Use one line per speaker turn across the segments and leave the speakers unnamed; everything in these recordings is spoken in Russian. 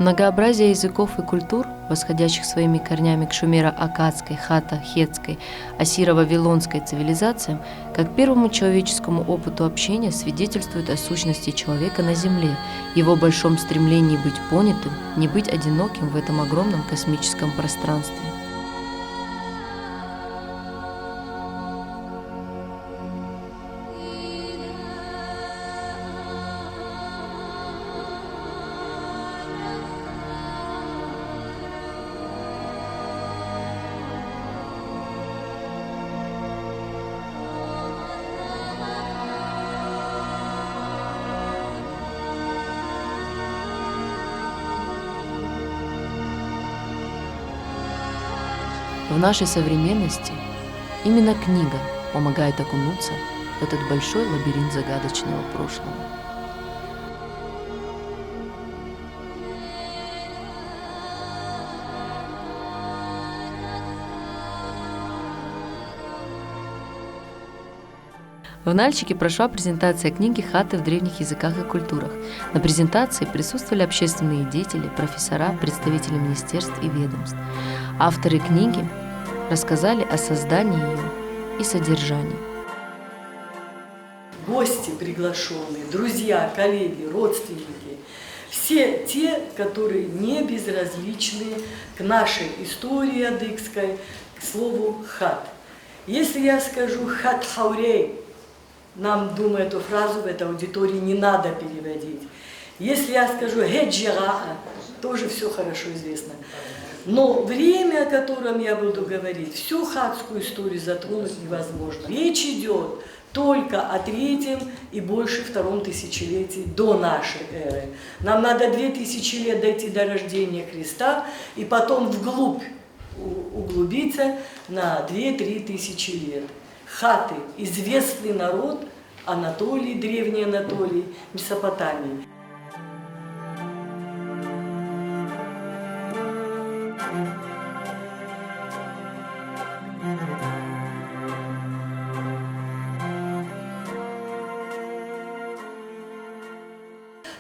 Многообразие языков и культур, восходящих своими корнями к шумеро-аккадской, хатта-хетской, ассиро-вавилонской цивилизациям, как первому человеческому опыту общения свидетельствует о сущности человека на Земле, его большом стремлении быть понятым, не быть одиноким в этом огромном космическом пространстве. В нашей современности именно книга помогает окунуться в этот большой лабиринт загадочного прошлого. В Нальчике прошла презентация книги «Хатты в древних языках и культурах». На презентации присутствовали общественные деятели, профессора, представители министерств и ведомств. Авторы книги рассказали о создании ее и содержании.
Гости приглашенные, друзья, коллеги, родственники, все те, которые не безразличны к нашей истории адыгской, к слову «хат». Если я скажу «хат хаурей», нам, думаю, эту фразу в этой аудитории не надо переводить. Если я скажу «хеджираха», тоже все хорошо известно. Но время, о котором я буду говорить, всю хатскую историю затронуть невозможно. Речь идет только о третьем и больше втором тысячелетии до нашей эры. Нам надо 2000 лет дойти до рождения Христа и потом вглубь углубиться на 2-3 тысячи лет. Хаты – известный народ Анатолии, Древней Анатолии, Месопотамии.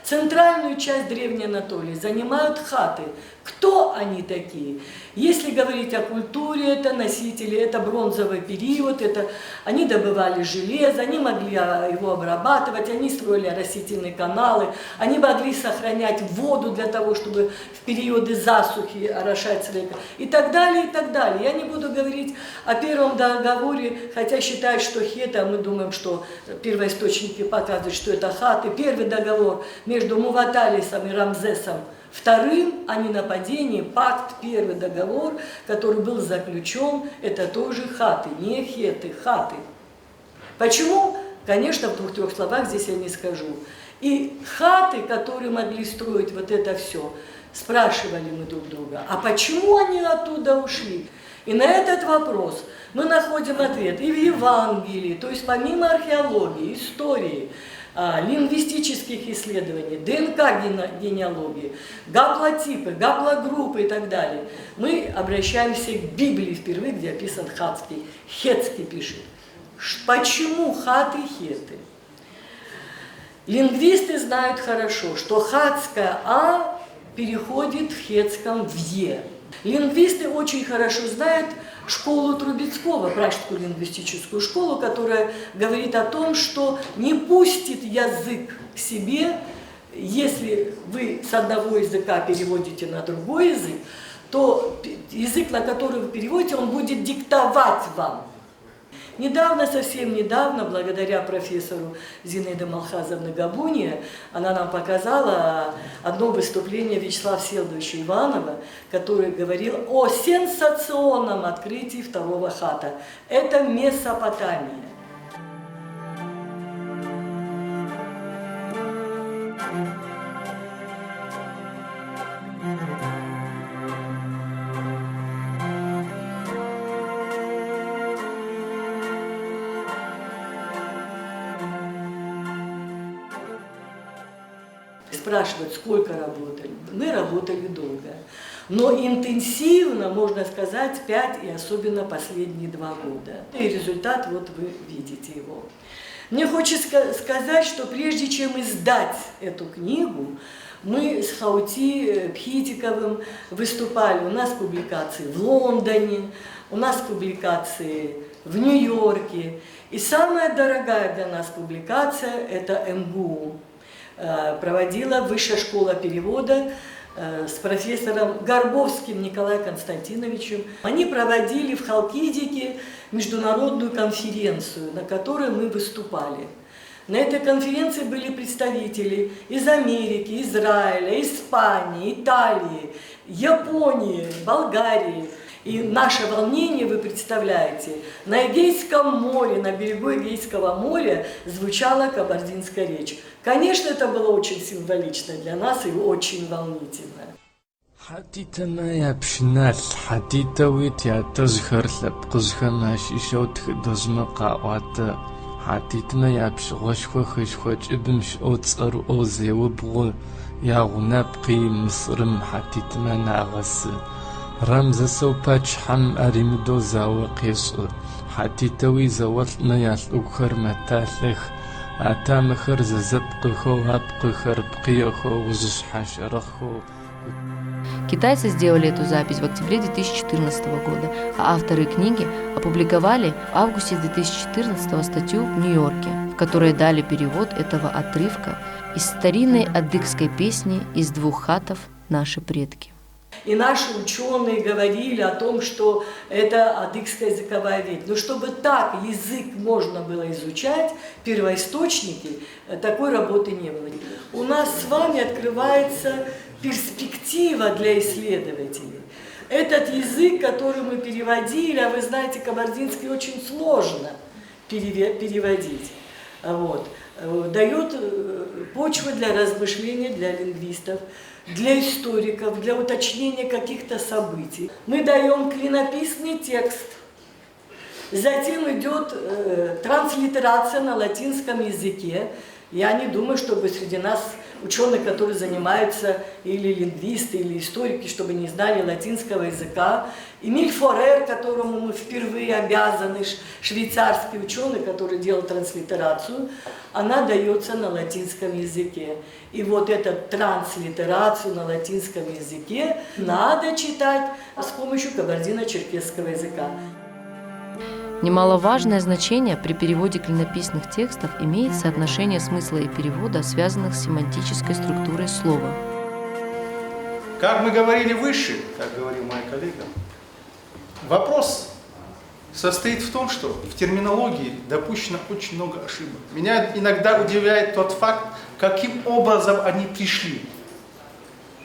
Центральную часть Древней Анатолии занимают хаты. Кто они такие? Если говорить о культуре, это носители, это бронзовый период, это они добывали железо, они могли его обрабатывать, они строили растительные каналы, они могли сохранять воду для того, чтобы в периоды засухи орошать человека и так далее, и так далее. Я не буду говорить о первом договоре, хотя считают, что хеты, а мы думаем, что первоисточники показывают, что это хаты. Первый договор между Муваталисом и Рамзесом II о ненападении, пакт, первый договор, который был заключен, это тоже хаты, не хеты, хаты. Почему? Конечно, в 2-3 словах здесь я не скажу. И хаты, которые могли строить вот это все, спрашивали мы друг друга, а почему они оттуда ушли? И на этот вопрос мы находим ответ и в Евангелии, то есть помимо археологии, истории, лингвистических исследований, ДНК-генеалогии, гаплотипы, гаплогруппы и так далее, мы обращаемся к Библии впервые, где описан хатский. Хетский пишет. Почему хаты хеты? Лингвисты знают хорошо, что хатское «а» переходит в хетском в «е». Лингвисты очень хорошо знают школу Трубецкого, пражскую лингвистическую школу, которая говорит о том, что не пустит язык к себе, если вы с одного языка переводите на другой язык, то язык, на который вы переводите, он будет диктовать вам. Недавно, совсем недавно, благодаря профессору Зинаиде Малхазовне Габуния, она нам показала одно выступление Вячеслава Всеволодовича Иванова, который говорил о сенсационном открытии второго хата. Это Месопотамия. спрашивают, сколько работали. Мы работали долго. Но интенсивно, можно сказать, 5 и особенно последние 2 года. И результат, вот вы видите его. Мне хочется сказать, что прежде чем издать эту книгу, мы с Хаути Пхитиковым выступали. У нас публикации в Лондоне, у нас публикации в Нью-Йорке. И самая дорогая для нас публикация – это МГУ. Проводила Высшая школа перевода с профессором Горбовским Николаем Константиновичем. Они проводили в Халкидике международную конференцию, на которой мы выступали. На этой конференции были представители из Америки, Израиля, Испании, Италии, Японии, Болгарии. И наше волнение, вы представляете, на Эгейском море, на берегу Эгейского моря звучала кабардинская речь. Конечно, это было очень символично для нас и очень волнительно.
Хатитана япшнал, хатитавит ятазхарлап, кузхамаш ишот дозмакаата, хатитана япшгошхо хишхоч ибмш оцар озевбго, ягунапки мсрм хатитма нагас. رمز سوباتش حم أريمدو زاو قيسو حتيتوي زوالنا يالوكر متالخ أتامخر ززبقخو هبقخر بقيخو وزش حشرخو.
Китайцы сделали эту запись в октябре 2014 года, а авторы книги опубликовали в августе 2014 статью в Нью-Йорке, в которой дали перевод этого отрывка из старинной адыгской песни «Из 2 хатов наши предки».
И наши ученые говорили о том, что это адыгская языковая ветвь. Но чтобы так язык можно было изучать, первоисточники, такой работы не было. У нас с вами открывается перспектива для исследователей. Этот язык, который мы переводили, а вы знаете, кабардинский очень сложно переводить, вот, дает почву для размышления для лингвистов, для историков, для уточнения каких-то событий. Мы даем клинописный текст, затем идет транслитерация на латинском языке. Я не думаю, чтобы среди нас ученые, которые занимаются, или лингвисты, или историки, чтобы не знали латинского языка. Эмиль Форер, которому мы впервые обязаны, швейцарский ученый, который делал транслитерацию, она дается на латинском языке. И вот эту транслитерацию на латинском языке надо читать с помощью кабардино-черкесского языка.
Немаловажное значение при переводе клинописных текстов имеет соотношение смысла и перевода, связанных с семантической структурой слова.
Как мы говорили выше, как говорил моя коллега, вопрос состоит в том, что в терминологии допущено очень много ошибок. Меня иногда удивляет тот факт, каким образом они пришли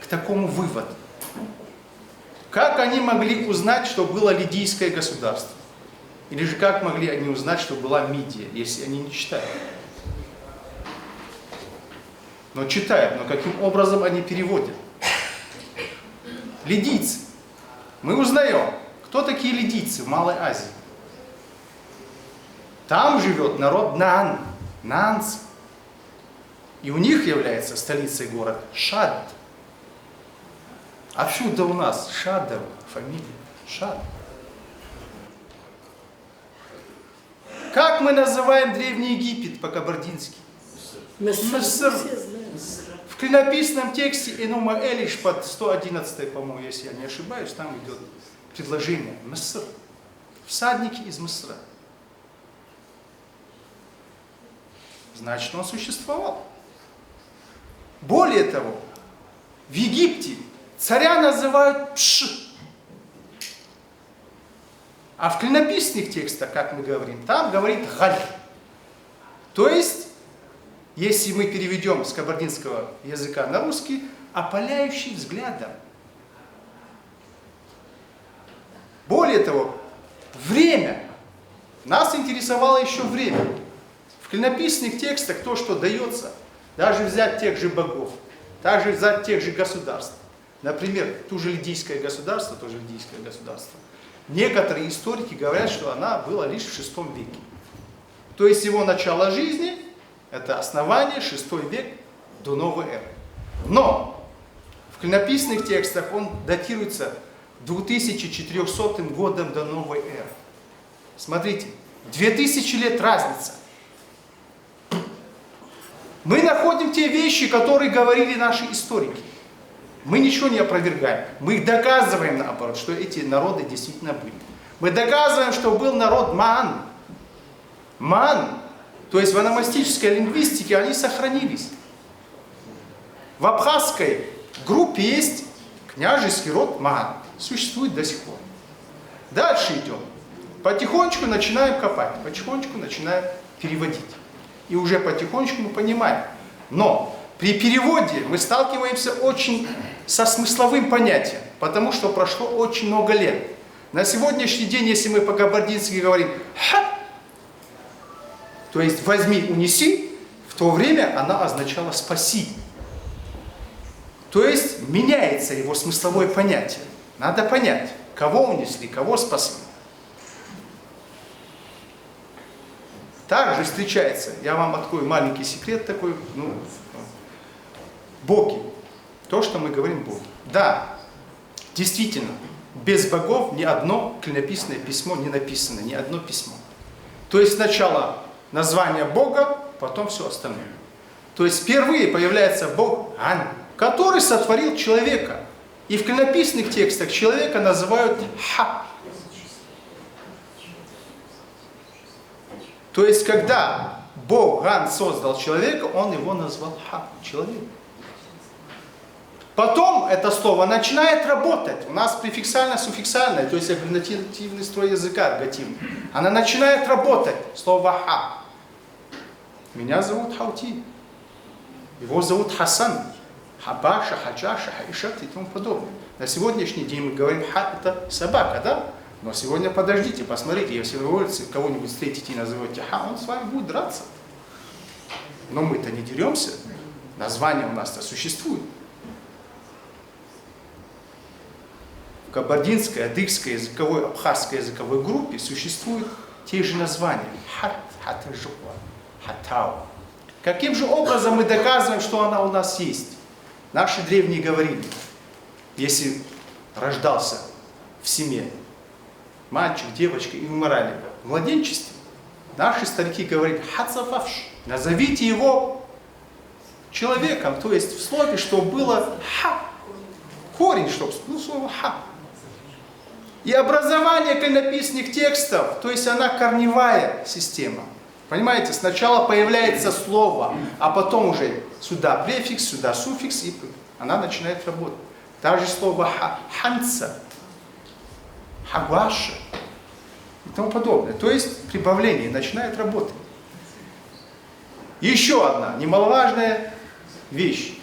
к такому выводу. Как они могли узнать, что было лидийское государство? Или же как могли они узнать, что была Мидия, если они не читают? Но читают, но каким образом они переводят? Лидийцы. Мы узнаем, кто такие лидийцы в Малой Азии. Там живет народ Наан, наанцы. И у них является столицей город Шад. Отсюда у нас Шадов, фамилия Шад. Как мы называем Древний Египет по-кабардински? Мыср. В клинописном тексте Энума Элиш под 111, по-моему, если я не ошибаюсь, там идет предложение Мыср. Всадники из Мысра. Значит, он существовал. Более того, в Египте царя называют Пш. А в клинописных текстах, как мы говорим, там говорит Галь. То есть, если мы переведем с кабардинского языка на русский, опаляющий взглядом. Более того, время. Нас интересовало еще время. В клинописных текстах то, что дается, даже взять тех же богов, также взять тех же государств. Например, ту же лидийское государство, тоже лидийское государство. Некоторые историки говорят, что она была лишь в VI веке. То есть его начало жизни – это основание VI век до новой эры. Но в клинописных текстах он датируется 2400 годом до новой эры. Смотрите, 2000 лет разница. Мы находим те вещи, которые говорили наши историки. Мы ничего не опровергаем. Мы доказываем, наоборот, что эти народы действительно были. Мы доказываем, что был народ Маан. Маан, то есть в ономастической лингвистике, они сохранились. В абхазской группе есть княжеский род Маан. Существует до сих пор. Дальше идем. Потихонечку начинаем копать, потихонечку начинаем переводить. И уже потихонечку мы понимаем. Но при переводе мы сталкиваемся очень со смысловым понятием, потому что прошло очень много лет. На сегодняшний день, если мы по-кабардински говорим «ха», то есть «возьми, унеси», в то время она означала «спаси». То есть меняется его смысловое понятие. Надо понять, кого унесли, кого спасли. Также встречается, я вам открою маленький секрет такой, боги. То, что мы говорим боги. Да, действительно, без богов ни одно клинописное письмо не написано, ни одно письмо. То есть сначала название Бога, потом все остальное. То есть впервые появляется Бог Ан, который сотворил человека. И в клинописных текстах человека называют Ха. То есть, когда Бог Ан создал человека, он его назвал Ха, человек. Потом это слово начинает работать. У нас префиксально-суффиксальное, то есть агглютинативный строй языка, аггативный. Она начинает работать, слово Ха. Меня зовут Хаути. Его зовут Хасан. Хабаша, Хаджаша, Хаишат и тому подобное. На сегодняшний день мы говорим Ха — это собака, да? Но сегодня подождите, посмотрите, если вы улице кого-нибудь встретите и назовете Ха, он с вами будет драться. Но мы-то не деремся. Название у нас-то существует. В кабардинской, адыгской языковой, абхазской языковой группе существуют те же названия. Хат, хатажуа, хатау. Каким же образом мы доказываем, что она у нас есть? Наши древние говорили, если рождался в семье мальчик, девочка и умирали в младенчестве, наши старики говорили, хацафавш, назовите его человеком, то есть в слове, что было ха, корень, чтобы слово ха. И образование клинописных текстов, то есть она корневая система. Понимаете, сначала появляется слово, а потом уже сюда префикс, сюда суффикс, и она начинает работать. Также слово ханца, хагваша и тому подобное. То есть прибавление начинает работать. Еще одна немаловажная вещь.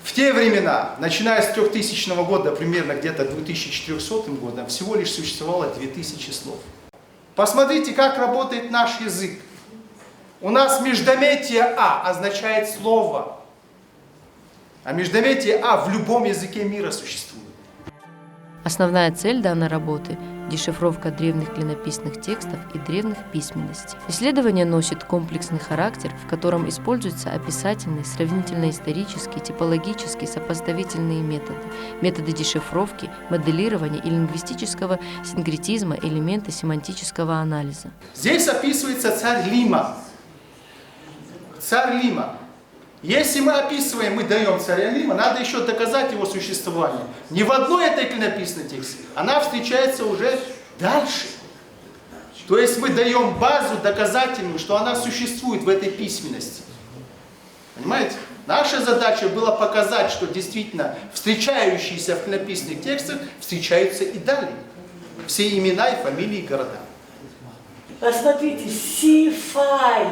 В те времена, начиная с 3000 года, примерно где-то 2400 годом, всего лишь существовало 2000 слов. Посмотрите, как работает наш язык. У нас междометие «а» означает слово. А междометие «а» в любом языке мира существует.
Основная цель данной работы – дешифровка древних клинописных текстов и древних письменностей. Исследование носит комплексный характер, в котором используются описательные, сравнительно-исторические, типологические, сопоставительные методы, методы дешифровки, моделирования и лингвистического синкретизма, элементы семантического анализа.
Здесь описывается царь Лима. Царь Лима. Если мы описываем, мы даем царя Лима, надо еще доказать его существование. Не в одной этой клинописной тексте, она встречается уже дальше. То есть мы даем базу доказательную, что она существует в этой письменности. Понимаете? Наша задача была показать, что действительно встречающиеся в клинописных текстах встречаются и далее. Все имена и фамилии и города.
Посмотрите, Сифай.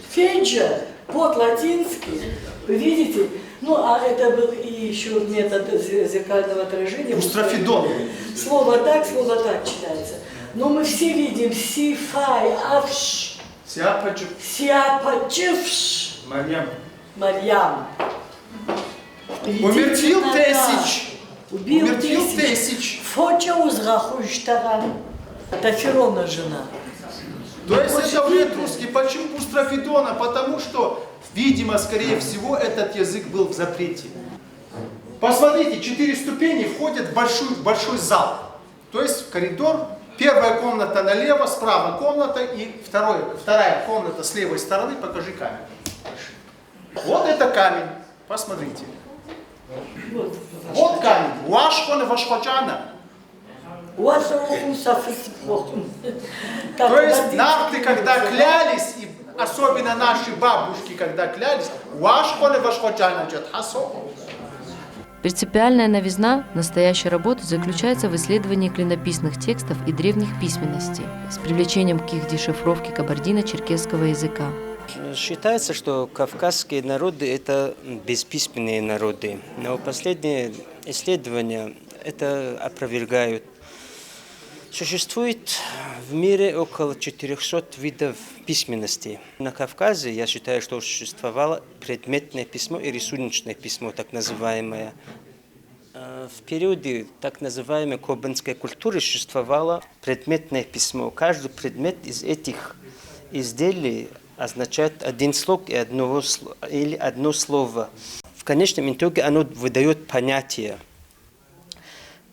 Феджа, под латинский, вы видите, ну а это был и еще метод зеркального отражения.
Устрофидон.
Слово так читается. Но мы все видим Сифай, Авш, Сиапачевш, Марьям.
Умертвил тысяч.
Убил тысяч. Фоча узрахуштара. Это Ферона жена.
То есть это вред русский. Почему Устрофидона? Потому что в видимо, скорее всего, этот язык был в запрете. Посмотрите, 4 ступени входят в большой зал. То есть в коридор, первая комната налево, справа комната и вторая комната с левой стороны, покажи камень. Вот это камень, посмотрите. Вот камень, Уашхона Вашхочана. То есть нахты, когда клялись, и особенно наши бабушки, когда клялись, Уашхона Вашхочана Джатхасо.
Принципиальная новизна настоящей работы заключается в исследовании клинописных текстов и древних письменностей с привлечением к их дешифровке кабардино-черкесского языка.
Считается, что кавказские народы – это бесписьменные народы, но последние исследования это опровергают. Существует в мире около 400 видов письменности. На Кавказе, я считаю, что существовало предметное письмо и рисуночное письмо, так называемое. В периоде так называемой кобанской культуры существовало предметное письмо. Каждый предмет из этих изделий означает один слог или одно слово. В конечном итоге оно выдает понятие.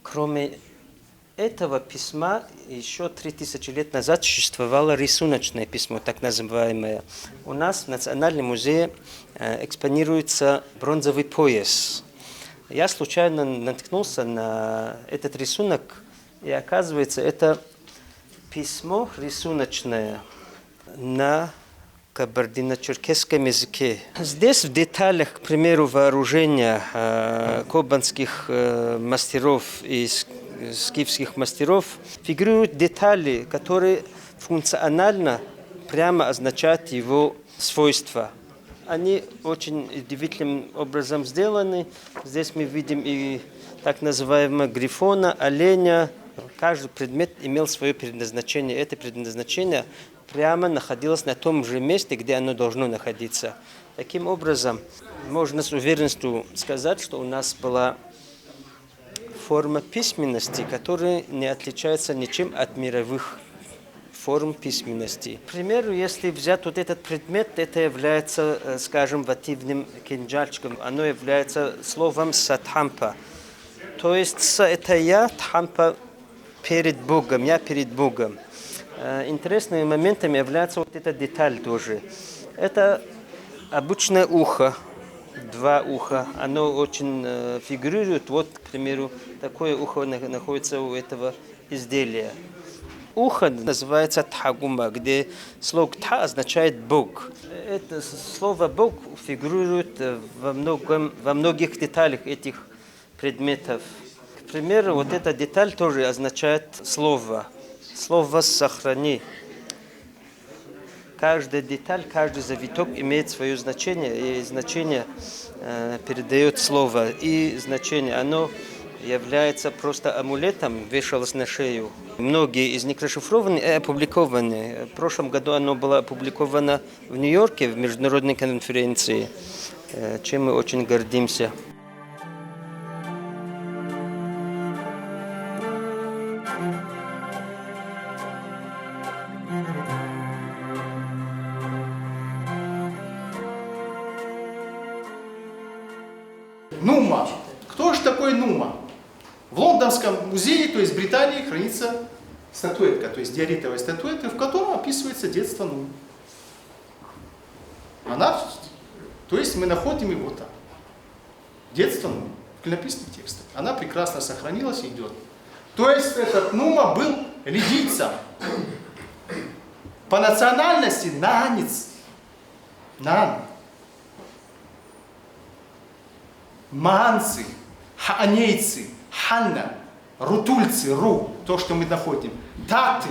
Кроме этого письма еще 3000 лет назад существовало рисуночное письмо, так называемое. У нас в Национальном музее экспонируется бронзовый пояс. Я случайно наткнулся на этот рисунок, и оказывается, это письмо рисуночное на кабардино-черкесском языке. Здесь в деталях, к примеру, вооружения кобанских мастеров и скифских мастеров фигурируют детали, которые функционально прямо означают его свойства. Они очень удивительным образом сделаны. Здесь мы видим и так называемого грифона, оленя. Каждый предмет имел свое предназначение. Это предназначение прямо находилось на том же месте, где оно должно находиться. Таким образом, можно с уверенностью сказать, что у нас была форма письменности, которая не отличается ничем от мировых форм письменности. К примеру, если взять вот этот предмет, это является, скажем, вативным кинжальчиком. Оно является словом сатхампа. То есть это я, тхампа перед Богом, я перед Богом. Интересным моментом является вот эта деталь тоже. Это обычное ухо. 2 уха, оно очень фигурирует. Вот, к примеру, такое ухо находится у этого изделия. Ухо называется тхагума, где слог тха означает Бог. Это слово Бог фигурирует во многих деталях этих предметов. К примеру, вот эта деталь тоже означает слово. Слово «сохрани». Каждая деталь, каждый завиток имеет свое значение, и значение передает слово. И значение, оно является просто амулетом, вешалось на шею. Многие из них расшифрованы и опубликованы. В прошлом году оно было опубликовано в Нью-Йорке в международной конференции, чем мы очень гордимся.
Нума. Кто же такой Нума? В Лондонском музее, то есть в Британии, хранится статуэтка, то есть диоритовая статуэтка, в которой описывается детство Нумы. То есть мы находим его там. Детство Нумы в клинописных текстах. Она прекрасно сохранилась и идет. То есть этот Нума был лидийцем. По национальности наанец. Наан. Маанцы, хаанейцы, ханна, рутульцы, то, что мы находим, таты,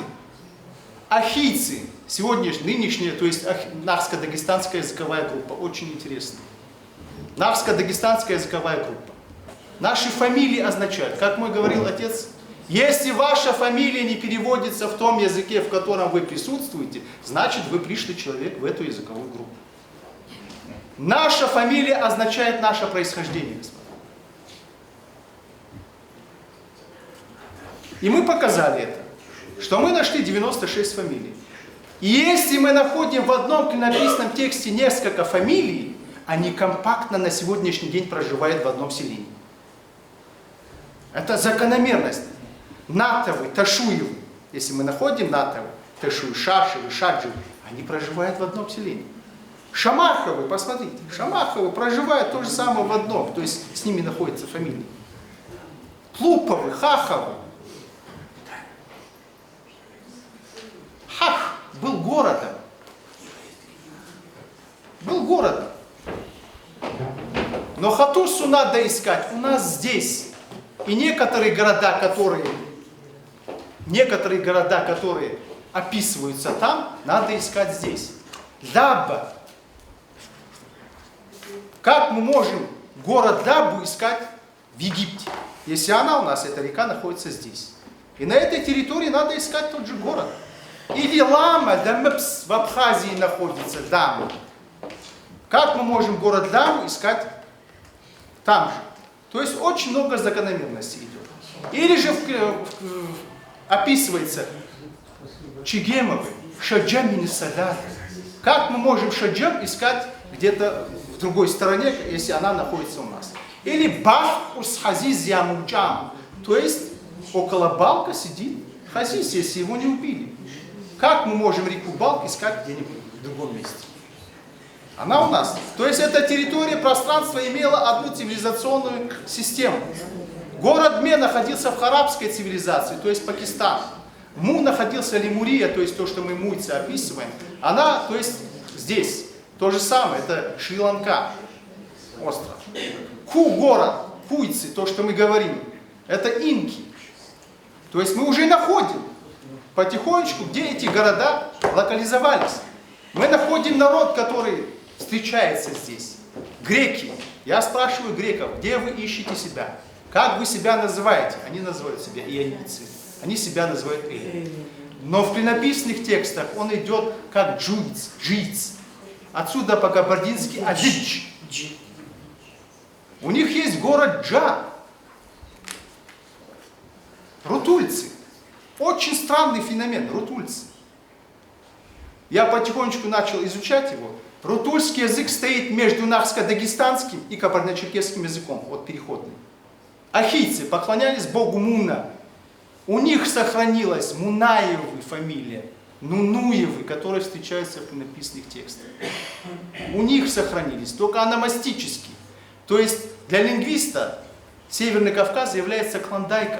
ахийцы, нынешняя, то есть Нахско-Дагестанская языковая группа, очень интересно. Нахско-Дагестанская языковая группа. Наши фамилии означают, как мой говорил отец, если ваша фамилия не переводится в том языке, в котором вы присутствуете, значит вы пришлый человек в эту языковую группу. Наша фамилия означает наше происхождение, господа. И мы показали это, что мы нашли 96 фамилий. И если мы находим в одном клинописном тексте несколько фамилий, они компактно на сегодняшний день проживают в одном селении. Это закономерность. Натовы, Ташуевы, если мы находим Натовы, Ташуевы, Шашевы, Шаджевы, они проживают в одном селении. Шамаховы, посмотрите, Шамаховы проживают то же самое в одном, то есть с ними находятся фамилии. Плуповы, Хаховы. Хах был городом. Был городом. Но Хатусу надо искать у нас здесь. И некоторые города, которые описываются там, надо искать здесь. Даба. Как мы можем город Дабу искать в Египте, если она у нас, эта река, находится здесь? И на этой территории надо искать тот же город. Или Лама, Дамепс в Абхазии находится, Дама. Как мы можем город Даму искать там же? То есть очень много закономерностей идет. Или же описывается Чигемовы, Шаджам и Садат. Как мы можем Шаджам искать где-то в другой стороне, если она находится у нас? Или Бахус Хазиз Ямуджам. То есть около Балка сидит Хазиз, если его не убили. Как мы можем реку Балк искать где-нибудь в другом месте? Она у нас. То есть эта территория, пространство имела одну цивилизационную систему. Город Ме находился в харабской цивилизации, то есть Пакистан. Му находился Лемурия, то есть то, что мы муйцы описываем. Она, то есть здесь. То же самое, это Шри-Ланка, остров. Ку город, Куйцы, то, что мы говорим, это инки. То есть мы уже находим потихонечку, где эти города локализовались. Мы находим народ, который встречается здесь. Греки. Я спрашиваю греков, где вы ищете себя? Как вы себя называете? Они называют себя ионийцы. Они себя называют эллины. Но в клинописных текстах он идет как джуиц, джиц. Отсюда по-кабардински адич. У них есть город Джа. Рутульцы. Очень странный феномен, рутульцы. Я потихонечку начал изучать его. Рутульский язык стоит между нахско-дагестанским и кабардино-черкесским языком, вот переходный. Ахийцы поклонялись богу Муна. У них сохранилась Мунаевы фамилия, Нунуевы, которые встречаются в клинописных текстах. У них сохранились, только ономастически. То есть для лингвиста Северный Кавказ является клондайком.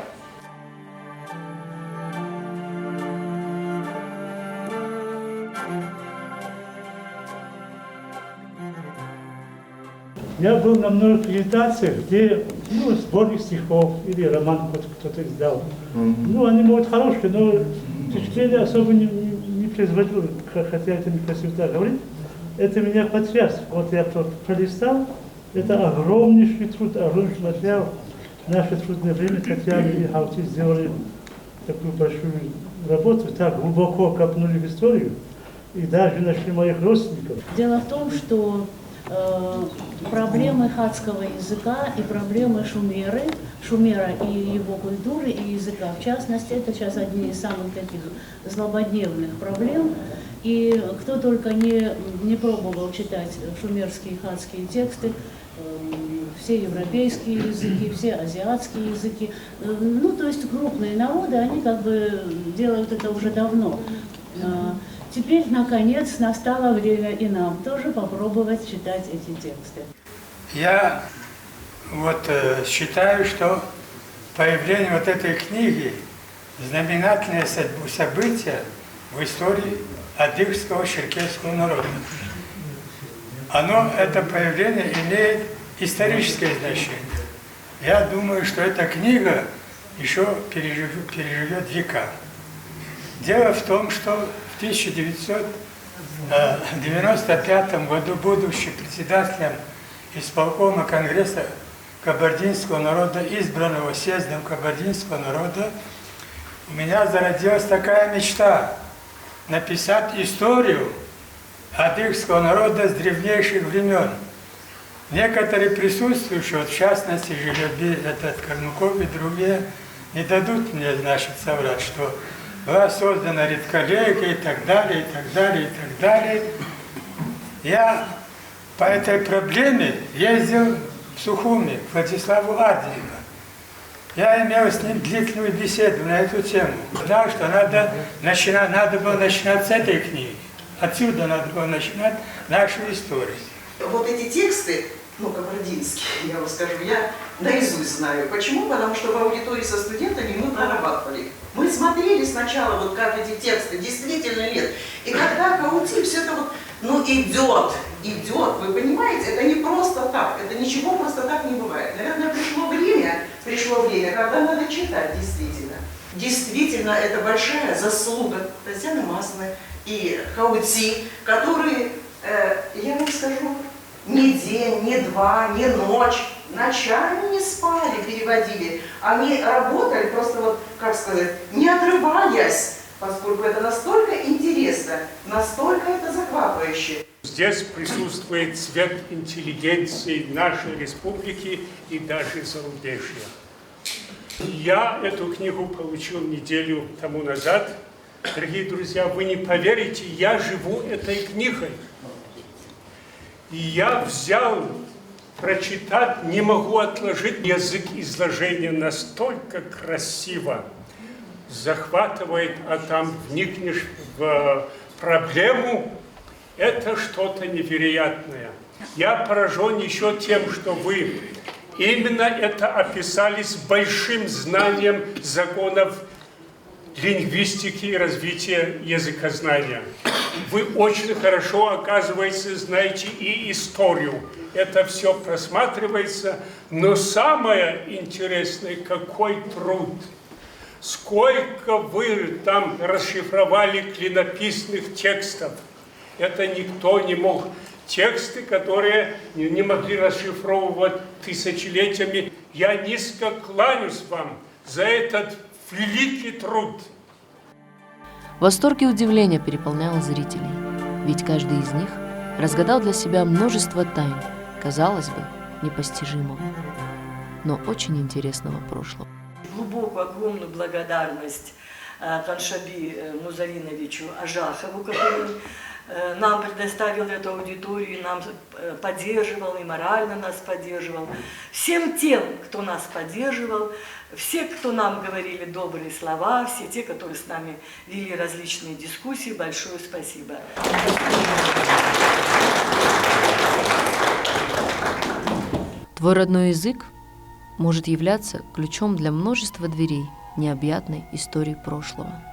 Я был на многих презентациях, где сборник стихов или роман кто-то издал. Они могут хорошие, но впечатление особо не производило, хотя это некрасиво так говорить. Это меня потряс. Вот я пролистал, это огромнейший труд, огромнейший материал. В наше трудное время Татьяна и Хаути сделали такую большую работу, так глубоко копнули в историю и даже нашли моих родственников.
Дело в том, что проблемы хатского языка и проблемы Шумера и его культуры и языка, в частности, это сейчас одни из самых таких злободневных проблем. И кто только не пробовал читать шумерские и хатские тексты, все европейские языки, все азиатские языки, то есть крупные народы, они как бы делают это уже давно. Теперь, наконец, настало время и нам тоже попробовать читать эти тексты.
Я считаю, что появление вот этой книги – знаменательное событие в истории адыгского черкесского народа. Это появление имеет историческое значение. Я думаю, что эта книга еще переживет века. Дело в том, что в 1995 году, будучи председателем исполкома Конгресса кабардинского народа, избранного съездом кабардинского народа, у меня зародилась такая мечта написать историю адыгского народа с древнейших времен. Некоторые присутствующие, в частности Желеби, Карнуков и другие, не дадут мне соврать, что была создана редколлегия и так далее, и так далее, и так далее. Я по этой проблеме ездил в Сухуми к Владиславу Ардиеву. Я имел с ним длительную беседу на эту тему. Знал, что надо было начинать с этой книги. Отсюда надо было начинать нашу историю.
Вот эти тексты, ну, кабардинские, я вам скажу, я наизусть знаю. Почему? Потому что в аудитории со студентами мы прорабатывали. Мы смотрели сначала, вот как эти тексты действительно лет. И когда Каути все это вот, ну, идет, вы понимаете, это не просто так, это ничего просто так не бывает. Наверное, пришло время, когда надо читать действительно. Действительно, это большая заслуга Татьяны Масляной и Каути, которые, я вам скажу, ни день, ни два, ни ночь, ночами не спали, переводили. Они работали просто вот, как сказать, не отрываясь, поскольку это настолько интересно, настолько это захватывающе.
Здесь присутствует цвет интеллигенции нашей республики и даже зарубежья. Я эту книгу получил неделю тому назад. Дорогие друзья, вы не поверите, я живу этой книгой. И я взял, прочитать, не могу отложить. Язык изложения настолько красиво захватывает, а там вникнешь в проблему, это что-то невероятное. Я поражен еще тем, что вы именно это описали с большим знанием законов лингвистики и развития языкознания. Вы очень хорошо, оказывается, знаете и историю. Это все просматривается, но самое интересное, какой труд. Сколько вы там расшифровали клинописных текстов. Это никто не мог. Тексты, которые не могли расшифровывать тысячелетиями. Я низко кланяюсь вам за этот великий труд.
Восторг и удивление переполняло зрителей, ведь каждый из них разгадал для себя множество тайн, казалось бы, непостижимого, но очень интересного прошлого.
Глубокую, огромную благодарность Каншаби Музариновичу Ажахову, который нам предоставил эту аудиторию, нам поддерживал, и морально нас поддерживал. Всем тем, кто нас поддерживал, все, кто нам говорили добрые слова, все те, которые с нами вели различные дискуссии, большое спасибо.
Твой родной язык может являться ключом для множества дверей необъятной истории прошлого.